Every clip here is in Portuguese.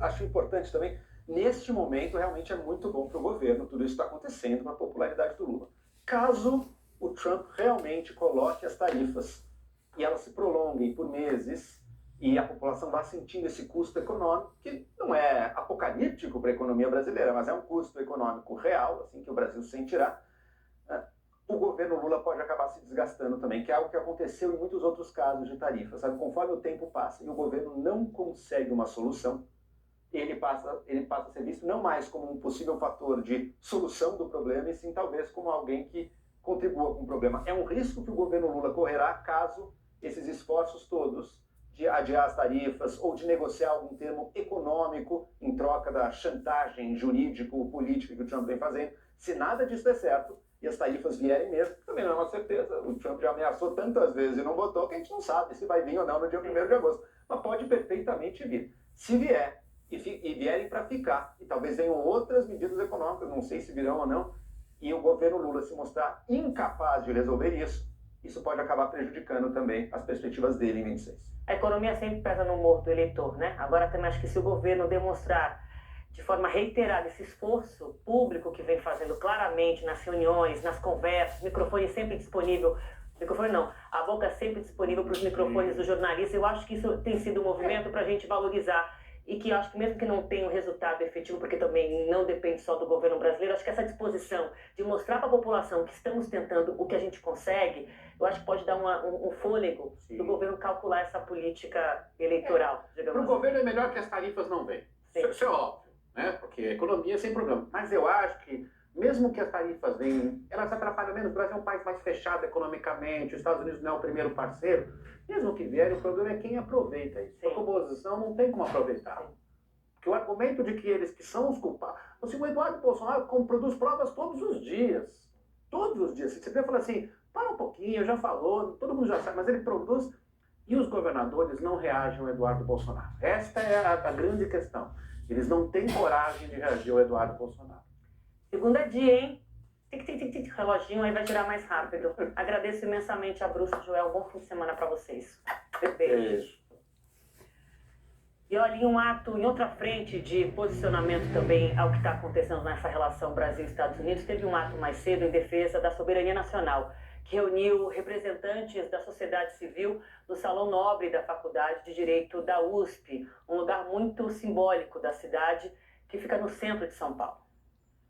Acho importante também, neste momento, realmente é muito bom para o governo, tudo isso está acontecendo com a popularidade do Lula. Caso o Trump realmente coloque as tarifas e elas se prolonguem por meses e a população vá sentindo esse custo econômico, que não é apocalíptico para a economia brasileira, mas é um custo econômico real, assim, que o Brasil sentirá, o governo Lula pode acabar se desgastando também, que é algo que aconteceu em muitos outros casos de tarifas. Sabe? Conforme o tempo passa e o governo não consegue uma solução, ele passa a ser visto não mais como um possível fator de solução do problema, e sim talvez como alguém que contribua com o problema. É um risco que o governo Lula correrá caso esses esforços todos de adiar as tarifas ou de negociar algum termo econômico em troca da chantagem jurídico-política que o Trump vem fazendo, se nada disso der certo e as tarifas vierem mesmo, também não é uma certeza. O Trump já ameaçou tantas vezes e não votou que a gente não sabe se vai vir ou não no dia 1º de agosto. Mas pode perfeitamente vir. Se vier, e vierem para ficar, e talvez venham outras medidas econômicas, não sei se virão ou não, e o governo Lula se mostrar incapaz de resolver isso pode acabar prejudicando também as perspectivas dele em 26. A economia sempre pesa no humor do eleitor, né? Agora também acho que se o governo demonstrar de forma reiterada esse esforço público que vem fazendo claramente nas reuniões, nas conversas, microfone sempre disponível, microfone não, a boca sempre disponível para os microfones dos jornalistas, eu acho que isso tem sido um movimento para a gente valorizar e que eu acho que mesmo que não tenha um resultado efetivo, porque também não depende só do governo brasileiro, acho que essa disposição de mostrar para a população que estamos tentando o que a gente consegue, eu acho que pode dar um fôlego do governo calcular essa política eleitoral, digamos Para o assim. governo é melhor que as tarifas não venham. Isso é óbvio, né? Porque a economia é sem problema. Mas eu acho que, mesmo que as tarifas venham, elas atrapalham menos. O Brasil é um país mais fechado economicamente, os Estados Unidos não é o primeiro parceiro. Mesmo que vier, o problema é quem aproveita isso. A oposição não tem como aproveitar. Porque o argumento de que eles que são os culpados... Assim, o Eduardo Bolsonaro produz provas todos os dias. Todos os dias. Você fala assim, para um pouquinho, já falou, todo mundo já sabe, mas ele produz... E os governadores não reagem ao Eduardo Bolsonaro. Esta é a grande questão. Eles não têm coragem de reagir ao Eduardo Bolsonaro. Segunda dia, hein? Tic, reloginho aí vai girar mais rápido. Agradeço imensamente a Bruce e Joel. Bom fim de semana para vocês. Beijo. E olha, em um ato, em outra frente de posicionamento também ao que está acontecendo nessa relação Brasil-Estados Unidos, teve um ato mais cedo em defesa da soberania nacional, que reuniu representantes da sociedade civil no Salão Nobre da Faculdade de Direito da USP, um lugar muito simbólico da cidade que fica no centro de São Paulo.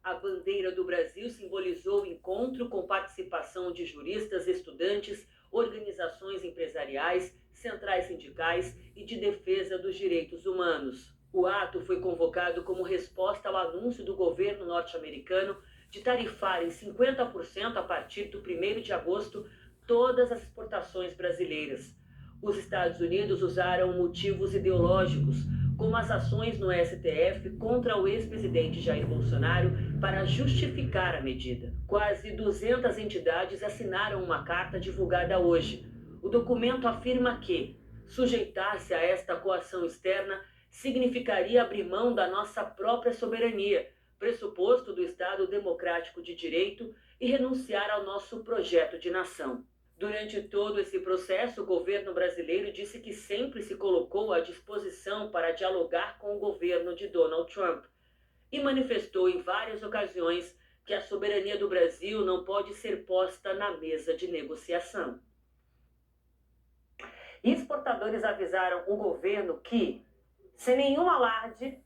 A bandeira do Brasil simbolizou o encontro com participação de juristas, estudantes, organizações empresariais, centrais sindicais e de defesa dos direitos humanos. O ato foi convocado como resposta ao anúncio do governo norte-americano de tarifar em 50% a partir do 1º de agosto todas as exportações brasileiras. Os Estados Unidos usaram motivos ideológicos, como as ações no STF contra o ex-presidente Jair Bolsonaro, para justificar a medida. Quase 200 entidades assinaram uma carta divulgada hoje. O documento afirma que sujeitar-se a esta coação externa significaria abrir mão da nossa própria soberania, pressuposto do Estado democrático de direito, e renunciar ao nosso projeto de nação. Durante todo esse processo, o governo brasileiro disse que sempre se colocou à disposição para dialogar com o governo de Donald Trump e manifestou em várias ocasiões que a soberania do Brasil não pode ser posta na mesa de negociação. Exportadores avisaram o governo que, sem nenhum alarde,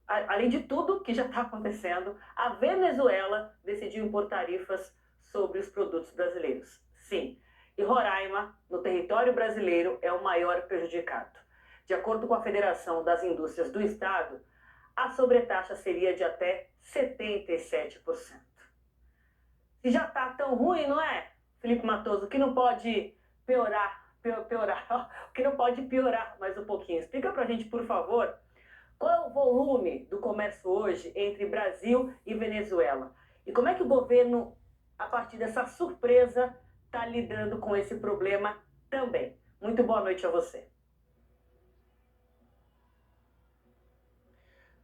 além de tudo que já está acontecendo, a Venezuela decidiu impor tarifas sobre os produtos brasileiros. Sim, e Roraima, no território brasileiro, é o maior prejudicado. De acordo com a Federação das Indústrias do Estado, a sobretaxa seria de até 77%. E já está tão ruim, não é, Felipe Matoso, que não pode que não pode piorar mais um pouquinho. Explica pra gente, por favor, qual é o volume do comércio hoje entre Brasil e Venezuela? E como é que o governo, a partir dessa surpresa, está lidando com esse problema também? Muito boa noite a você.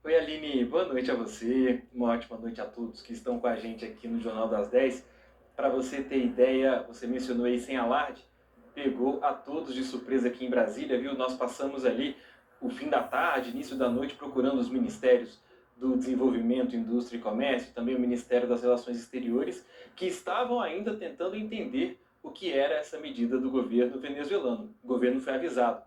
Oi, Aline, boa noite a você, uma ótima noite a todos que estão com a gente aqui no Jornal das 10. Para você ter ideia, você mencionou aí sem alarde, pegou a todos de surpresa aqui em Brasília, viu? Nós passamos ali o fim da tarde, início da noite, procurando os ministérios do Desenvolvimento, Indústria e Comércio, também o Ministério das Relações Exteriores, que estavam ainda tentando entender o que era essa medida do governo venezuelano. O governo foi avisado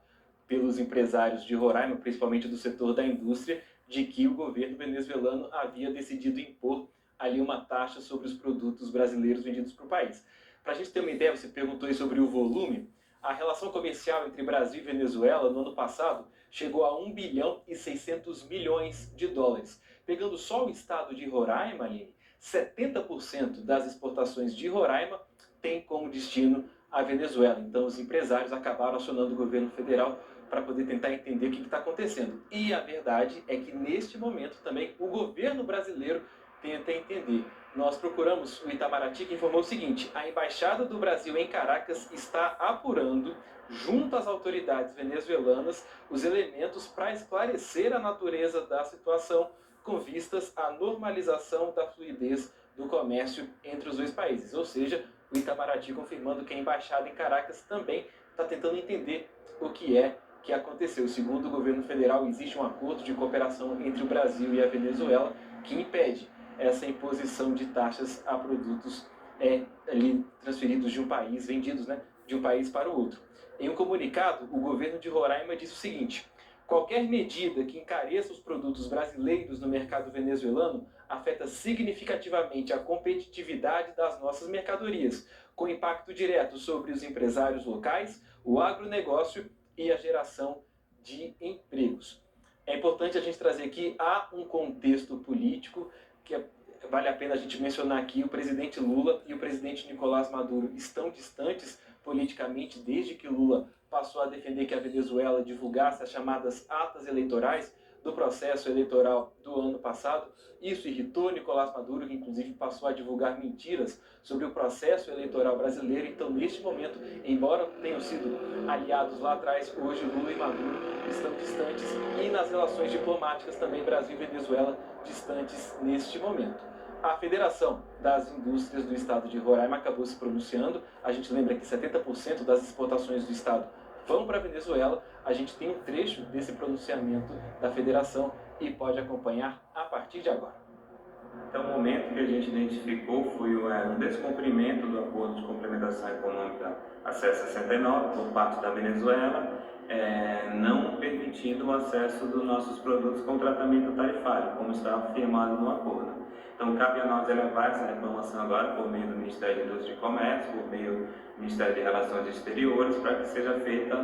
pelos empresários de Roraima, principalmente do setor da indústria, de que o governo venezuelano havia decidido impor ali uma taxa sobre os produtos brasileiros vendidos para o país. Para a gente ter uma ideia, você perguntou aí sobre o volume, a relação comercial entre Brasil e Venezuela no ano passado chegou a 1 bilhão e 600 milhões de dólares. Pegando só o estado de Roraima, Aline, 70% das exportações de Roraima tem como destino a Venezuela. Então os empresários acabaram acionando o governo federal para poder tentar entender o que está acontecendo. E a verdade é que neste momento também o governo brasileiro tenta entender. Nós procuramos o Itamaraty, que informou o seguinte: a Embaixada do Brasil em Caracas está apurando, junto às autoridades venezuelanas, os elementos para esclarecer a natureza da situação com vistas à normalização da fluidez do comércio entre os dois países. Ou seja, o Itamaraty confirmando que a Embaixada em Caracas também está tentando entender o que é que aconteceu. Segundo o governo federal, existe um acordo de cooperação entre o Brasil e a Venezuela que impede essa imposição de taxas a produtos ali transferidos de um país, vendidos, né, de um país para o outro. Em um comunicado, o governo de Roraima disse o seguinte: qualquer medida que encareça os produtos brasileiros no mercado venezuelano afeta significativamente a competitividade das nossas mercadorias, com impacto direto sobre os empresários locais, o agronegócio e a geração de empregos. É importante a gente trazer aqui, há um contexto político que vale a pena a gente mencionar aqui. O presidente Lula e o presidente Nicolás Maduro estão distantes politicamente desde que Lula passou a defender que a Venezuela divulgasse as chamadas atas eleitorais do processo eleitoral do ano passado. Isso irritou Nicolás Maduro, que inclusive passou a divulgar mentiras sobre o processo eleitoral brasileiro. Então, neste momento, embora tenham sido aliados lá atrás, hoje Lula e Maduro estão distantes, e nas relações diplomáticas também Brasil e Venezuela distantes neste momento. A Federação das Indústrias do Estado de Roraima acabou se pronunciando. A gente lembra que 70% das exportações do Estado vão para a Venezuela. A gente tem um trecho desse pronunciamento da Federação e pode acompanhar a partir de agora. Então, o momento que a gente identificou foi o descumprimento do Acordo de Complementação Econômica ACES 69 por parte da Venezuela, não permitindo o acesso dos nossos produtos com tratamento tarifário, como está afirmado no acordo. Então, cabe a nós elevar essa reclamação agora por meio do Ministério da Indústria e Comércio, por meio do Ministério de Relações Exteriores, para que seja feita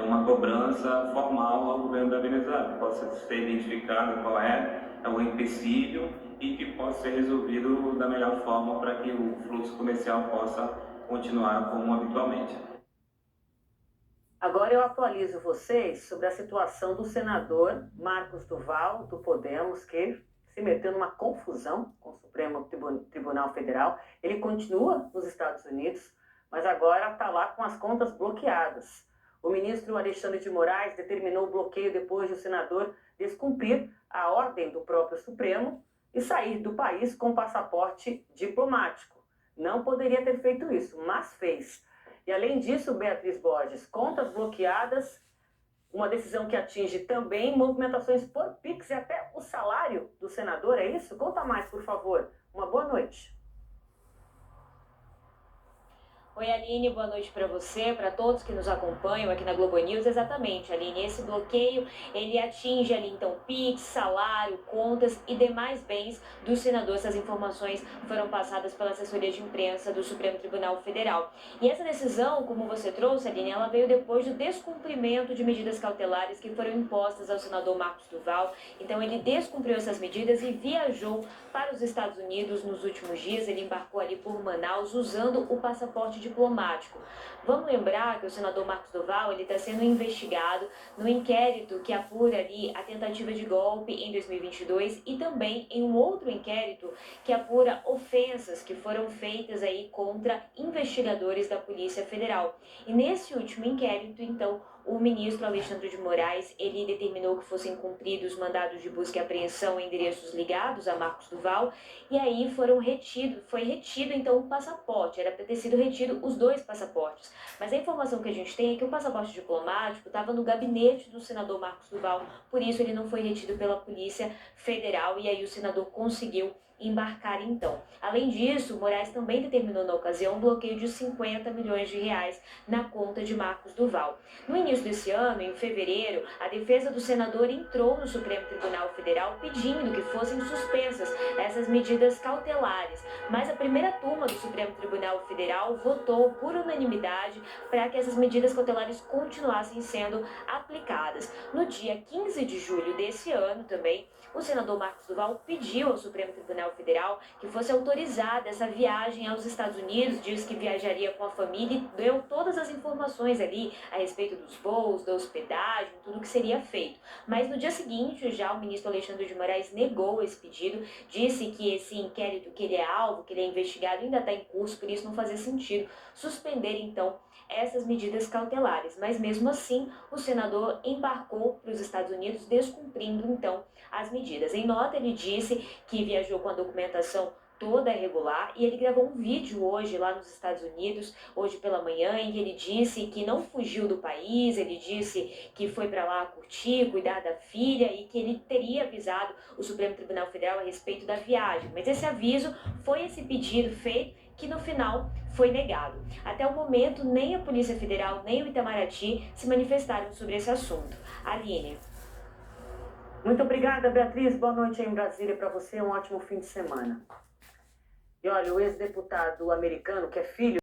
uma cobrança formal ao governo da Venezuela, que possa ser identificado qual é o empecilho e que possa ser resolvido da melhor forma para que o fluxo comercial possa continuar como habitualmente. Agora eu atualizo vocês sobre a situação do senador Marcos Duval, do Podemos, que se meteu numa confusão com o Supremo Tribunal Federal. Ele continua nos Estados Unidos, mas agora está lá com as contas bloqueadas. O ministro Alexandre de Moraes determinou o bloqueio depois de o senador descumprir a ordem do próprio Supremo e sair do país com passaporte diplomático. Não poderia ter feito isso, mas fez. E além disso, Beatriz Borges, contas bloqueadas, uma decisão que atinge também movimentações por Pix e até o salário do senador, é isso? Conta mais, por favor. Uma boa noite. Oi, Aline, boa noite para você, para todos que nos acompanham aqui na Globo News. Exatamente, Aline, esse bloqueio, ele atinge ali, então, Pix, salário, contas e demais bens do senador. Essas informações foram passadas pela assessoria de imprensa do Supremo Tribunal Federal. E essa decisão, como você trouxe, Aline, ela veio depois do descumprimento de medidas cautelares que foram impostas ao senador Marcos Duval. Então, ele descumpriu essas medidas e viajou para os Estados Unidos nos últimos dias. Ele embarcou ali por Manaus usando o passaporte diplomático. Vamos lembrar que o senador Marcos Duval está sendo investigado no inquérito que apura ali a tentativa de golpe em 2022 e também em um outro inquérito que apura ofensas que foram feitas aí contra investigadores da Polícia Federal. E nesse último inquérito, então, o ministro Alexandre de Moraes, ele determinou que fossem cumpridos mandados de busca e apreensão em endereços ligados a Marcos Duval, e aí foi retido então o passaporte, era para ter sido retido os 2 passaportes. Mas a informação que a gente tem é que o passaporte diplomático estava no gabinete do senador Marcos Duval, por isso ele não foi retido pela Polícia Federal, e aí o senador conseguiu embarcar então. Além disso, Moraes também determinou na ocasião um bloqueio de 50 milhões de reais na conta de Marcos Duval. No início desse ano, em fevereiro, a defesa do senador entrou no Supremo Tribunal Federal pedindo que fossem suspensas essas medidas cautelares, mas a primeira turma do Supremo Tribunal Federal votou por unanimidade para que essas medidas cautelares continuassem sendo aplicadas. No dia 15 de julho desse ano também, o senador Marcos Duval pediu ao Supremo Tribunal Federal que fosse autorizada essa viagem aos Estados Unidos, disse que viajaria com a família e deu todas as informações ali a respeito dos voos, da hospedagem, tudo que seria feito. Mas no dia seguinte, já o ministro Alexandre de Moraes negou esse pedido, disse que esse inquérito, que ele é alvo, que ele é investigado, ainda está em curso, por isso não fazia sentido suspender então essas medidas cautelares. Mas mesmo assim, o senador embarcou para os Estados Unidos, descumprindo então as medidas. Em nota, ele disse que viajou com a documentação toda regular e ele gravou um vídeo hoje lá nos Estados Unidos, hoje pela manhã, em que ele disse que não fugiu do país, ele disse que foi para lá curtir, cuidar da filha e que ele teria avisado o Supremo Tribunal Federal a respeito da viagem. Mas esse aviso foi esse pedido feito que no final foi negado. Até o momento, nem a Polícia Federal, nem o Itamaraty se manifestaram sobre esse assunto. Aline. Muito obrigada, Beatriz. Boa noite aí em Brasília para você. Um ótimo fim de semana. E olha, o ex-deputado americano, que é filho